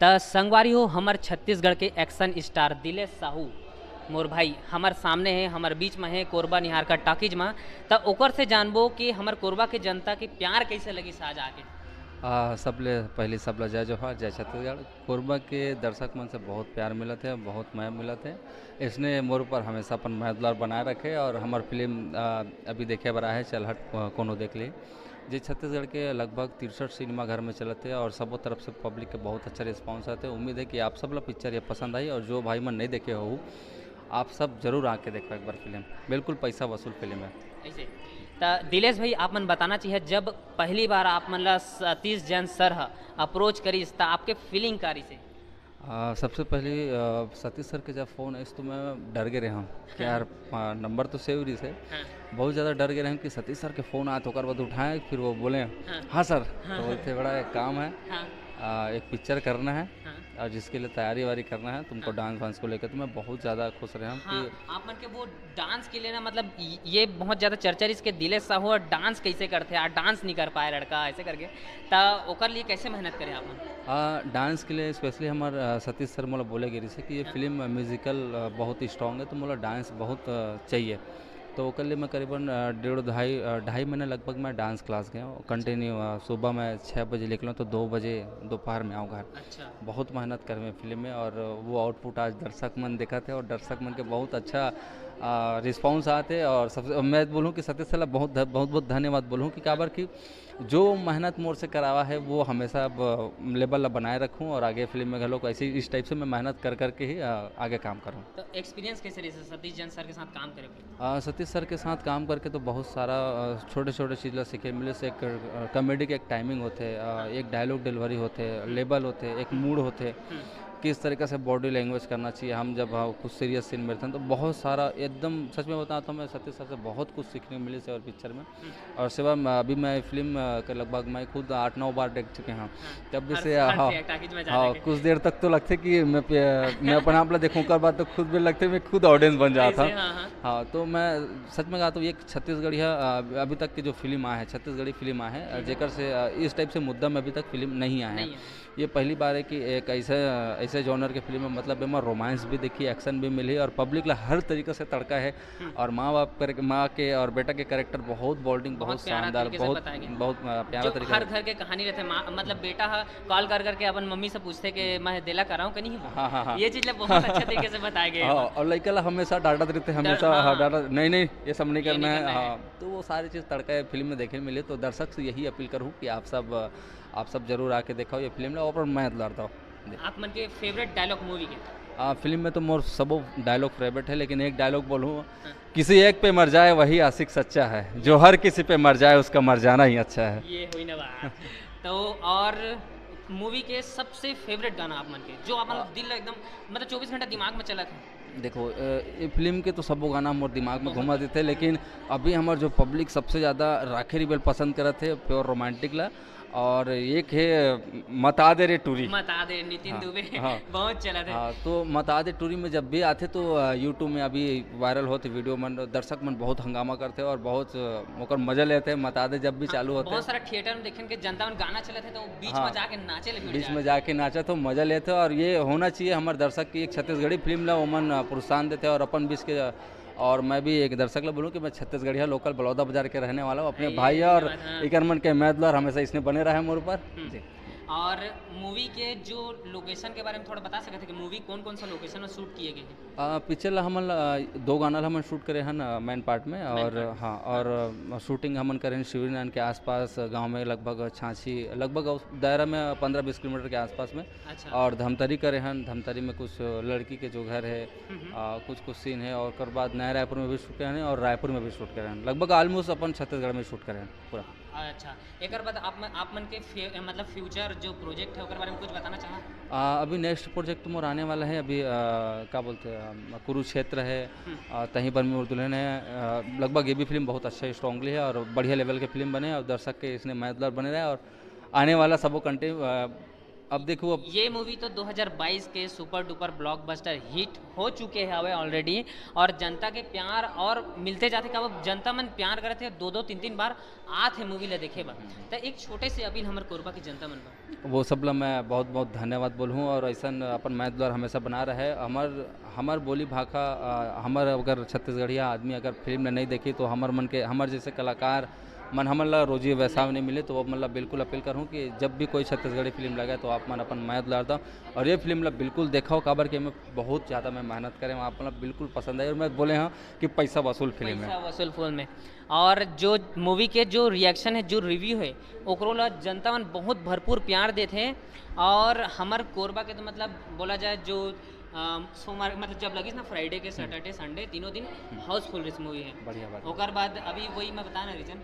त संगवारी हो हमर छत्तीसगढ़ के एक्शन स्टार दिलेश साहू मोर भाई हमार सामने है, हमार बीच में है कोरबा निहार का टाकीज में। त ओकर से जानबो कि हमार कोरबा के जनता के प्यार कैसे लगी साज आके। सबले पहले सबला जय जोहार जय छत्तीसगढ़। कोरबा के दर्शक मन से बहुत प्यार मिलत है, बहुत मैं मिलत है। इसने मोर पर हमेशा अपन महदुलार बनाए रखे और हमार फिल्म अभी देखे बर आए चलहट कोनो देख ली जी। छत्तीसगढ़ के लगभग 63 सिनेमा घर में चलते हैं और सबों तरफ से पब्लिक के बहुत अच्छा रिस्पांस आते हैं। उम्मीद है कि आप सब ला पिक्चर ये पसंद आई और जो भाई मन नहीं देखे हो आप सब जरूर आके देखो एक बार फिल्म, बिल्कुल पैसा वसूल फिल्म है। ऐसे त दिलेश भाई आप मन बताना चाहिए जब पहली बार आप मन ला सतीश जैन सर अप्रोच करीस त आपके फीलिंग कारी से। सबसे पहले सतीश सर के जब फ़ोन आया तो मैं डर गए रहा हूँ कि यार नंबर तो सेव रही से। हाँ, बहुत ज़्यादा डर गए रहे हैं कि सतीश सर के फ़ोन आया तो कर बाद उठाएं फिर वो बोले हाँ, हाँ सर। हाँ, तो बोलते बड़ा एक काम है, हाँ, एक पिक्चर करना है हाँ, और जिसके लिए तैयारी वारी करना है तुमको हाँ। डांस वांस को लेकर। तो मैं बहुत ज़्यादा खुश रहा हूँ हाँ, कि आप मन के वो डांस के लिए ना मतलब ये बहुत ज़्यादा चर्चा इसके दिलेश साहू और डांस कैसे करते हैं, डांस नहीं कर पाए लड़का ऐसे करके। त ओकर लिए कैसे मेहनत करे आप मन। डांस के लिए स्पेशली हमारे सतीश सर मोला बोले गिरी से कि ये हाँ, फिल्म म्यूजिकल बहुत स्ट्रॉन्ग है तो मोला डांस बहुत चाहिए। तो ओकर लिए मैं करीबन डेढ़ ढाई महीने लगभग मैं डांस क्लास गया हूँ कंटिन्यू। सुबह मैं 6 बजे निकला तो 2 बजे दोपहर में आऊँ घर। अच्छा। बहुत मेहनत कर में फिल्म में और वो आउटपुट आज दर्शक मन देखा थे और दर्शक मन के बहुत अच्छा रिस्पांस आते। और सबसे मैं बोलूँ कि सतीश सर बहुत बहुत बहुत धन्यवाद बोलूँ कि काबर कि जो मेहनत मोर से करावा है वो हमेशा अब लेवल ला बनाए रखूँ और आगे फिल्म में घलों ऐसे इस टाइप से मैं मेहनत कर करके ही आगे काम करूँ। तो एक्सपीरियंस कैसे रही सतीश जैन सर के साथ काम करे पे? सतीश सर के साथ काम करके तो बहुत सारा छोटे छोटे चीज़ ला सीखे मिले से। एक कॉमेडी के एक टाइमिंग होते, एक डायलॉग डिलीवरी होते, लेबल होते, एक मूड होते, किस तरीके से बॉडी लैंग्वेज करना चाहिए। हम जब कुछ सीरियस सीन में थे तो बहुत सारा एकदम सच में बताता हूँ मैं सतीश सर से बहुत कुछ सीखने को मिले से और पिक्चर में। और सिवा अभी मैं फिल्म के लगभग मैं खुद 8-9 बार देख चुके हैं। तब भी से हाँ टाकीज में हाँ जाने कुछ देर तक तो लगते कि मैं अपने आप ला देखूँ कर बाद तो खुद भी लगते मैं खुद ऑडियंस बन जाता। ऐसे, हाँ, हाँ। हाँ तो मैं सच में कहता हूँ ये छत्तीसगढ़िया अभी तक की जो फिल्म आए हैं छत्तीसगढ़ी फिल्म आए हैं जेकर से इस टाइप से मुद्दा में अभी तक फिल्म नहीं आए हैं। नहीं है। ये पहली बार है कि एक ऐसे ऐसे जॉनर के फिल्म में मतलब एमा रोमांस भी देखी, एक्शन भी मिली और पब्लिक ला हर तरीके से तड़का है। और माँ के और बेटा के कैरेक्टर बहुत बोल्डिंग, बहुत प्यारा शानदार, तरीके से बहुत बताया गया। बहुत प्यारा जो तरीका हर है। घर के कहानी रहते मतलब बेटा कॉल कर करके अपन मम्मी से पूछते कि मैं दिला कर रहा हूँ कि नहीं हुआ? हाँ हाँ हाँ ये चीज बहुत अच्छे तरीके से बताए गए हाँ, हैं। और लड़का ला हमेशा डांटते रहते हमेशा। हाँ, हाँ डांटा नहीं नहीं ये सब नहीं ये करना नहीं है। करना है। हाँ तो वो सारी चीज़ तड़का है फिल्म में देखने मिले। तो दर्शक से यही अपील करूँ कि आप सब जरूर आके देखो ये फिल्म और मैं लड़ता हूँ। आप मन के फेवरेट डायलॉग मूवी के? फिल्म में तो मोर सबो डायलॉग फेवरेट है लेकिन एक डायलॉग बोलूँ, हाँ। किसी एक पे मर जाए वही आशिक सच्चा है, जो हर किसी पे मर जाए उसका मर जाना ही अच्छा है। ये हुई ना बात। तो और मूवी के सबसे फेवरेट गाना आप मन के जो अपन दिल एकदम मतलब 24 घंटा दिमाग में चला था? देखो ये फिल्म के तो सबो गाना मोर दिमाग में बहुत घुमा देते लेकिन अभी हमार जो पब्लिक सबसे ज़्यादा राखे रिबेल पसंद करत है प्योर रोमांटिक ला। और एक है मता दे रे टूरी। मता दे नितिन हाँ दुबे हाँ बहुत चला था। हाँ तो मता दे टूरी में जब भी आते तो यूट्यूब में अभी वायरल होते वीडियो मन दर्शक मन बहुत हंगामा करते और बहुत ओकर मजा लेते हैं। मता दे जब भी चालू होते बहुत सारा थिएटर में देखे के जनता में गाना चले थे तो बीच हाँ में जाके नाचे ले बीच में जाके नाचा तो मजा लेते और ये होना चाहिए हमारे दर्शक की एक छत्तीसगढ़ी फिल्म ला ओमन प्रोत्साहन देते और अपन बीच के। और मैं भी एक दर्शक ला बोलूँ कि मैं छत्तीसगढ़िया लोकल बलौदा बाजार के रहने वाला हूँ। अपने भाई और हाँ। इकर मन के मैदलर हमेशा इसने बने रहे मोर पर जी। और मूवी के जो लोकेशन के बारे में थोड़ा बता सकते हैं कि मूवी कौन कौन सा लोकेशन में शूट किए गए हैं? पिक्चर ला हमन 2 गाना ला हमन शूट करे हन मेन पार्ट में और हाँ और शूटिंग हमन करे शिवरीनारायण के आसपास गांव में लगभग छाछी लगभग उस दायरा में 15-20 किलोमीटर के आसपास में। अच्छा। और धमतरी करे हन, धमतरी में कुछ लड़की के जो घर है कुछ कुछ सीन है और कर बाद नया रायपुर में भी शूट करे हैं और रायपुर में भी शूट करे हैं। लगभग ऑलमोस्ट अपन छत्तीसगढ़ में शूट करे हैं पूरा। अच्छा एक बाद आप मन के मतलब फ्यूचर जो प्रोजेक्ट है उसके बारे में कुछ बताना चाहा? अभी नेक्स्ट प्रोजेक्ट मोर आने वाला है अभी क्या बोलते हैं कुरुक्षेत्र है, तहीं पर में दुल्हन है। लगभग ये भी फिल्म बहुत अच्छा स्ट्रांगली है और बढ़िया लेवल के फिल्म बने और दर्शक के इसने मददगार बने रहे और आने वाला सबो कंटेंट अब देखो अब ये मूवी तो 2022 के सुपर डुपर ब्लॉकबस्टर हिट हो चुके हैं हवे ऑलरेडी, और जनता के प्यार और मिलते जाते का वो जनता मन प्यार करे थे, दो दो तीन तीन बार आत है मूवी ला देखे बा। तो एक छोटे से अपील हमर कोरबा की जनता मन बा। वो सब ला मैं बहुत बहुत धन्यवाद बोलूँ, और ऐसा अपन मैच द्वार हमेशा बना रहे। हमार बोली भाषा हमार अगर छत्तीसगढ़िया आदमी अगर फिल्म ने नहीं देखी तो हमार मन के हमार जैसे कलाकार मन हमन ला रोजी वैसा नहीं मिले, तो अब मतलब बिल्कुल अपील करूँ कि जब भी कोई छत्तीसगढ़ी फिल्म लगे तो आप मन अपन मैच द्वार दो, और ये फिल्म ला बिल्कुल देखो। काबर कि मैं बहुत ज़्यादा मैं मेहनत करें, आप मतलब बिल्कुल पसंद आई, और मैं बोले हाँ कि पैसा वसूल फिल्म है। पैसा वसूल फिल्म में। और जो मूवी के जो रिएक्शन है, जो रिव्यू है, ओकरो ला जनता मन बहुत भरपूर प्यार देते हैं। और हमार कोरबा के तो मतलब बोला जाए जो सोमवार मतलब जब लगी ना फ्राइडे के सैटरडे संडे तीनों दिन हाउसफुल रिस मूवी है। बढ़िया बात। ओकर बाद अभी वही मैं बता ना रीजन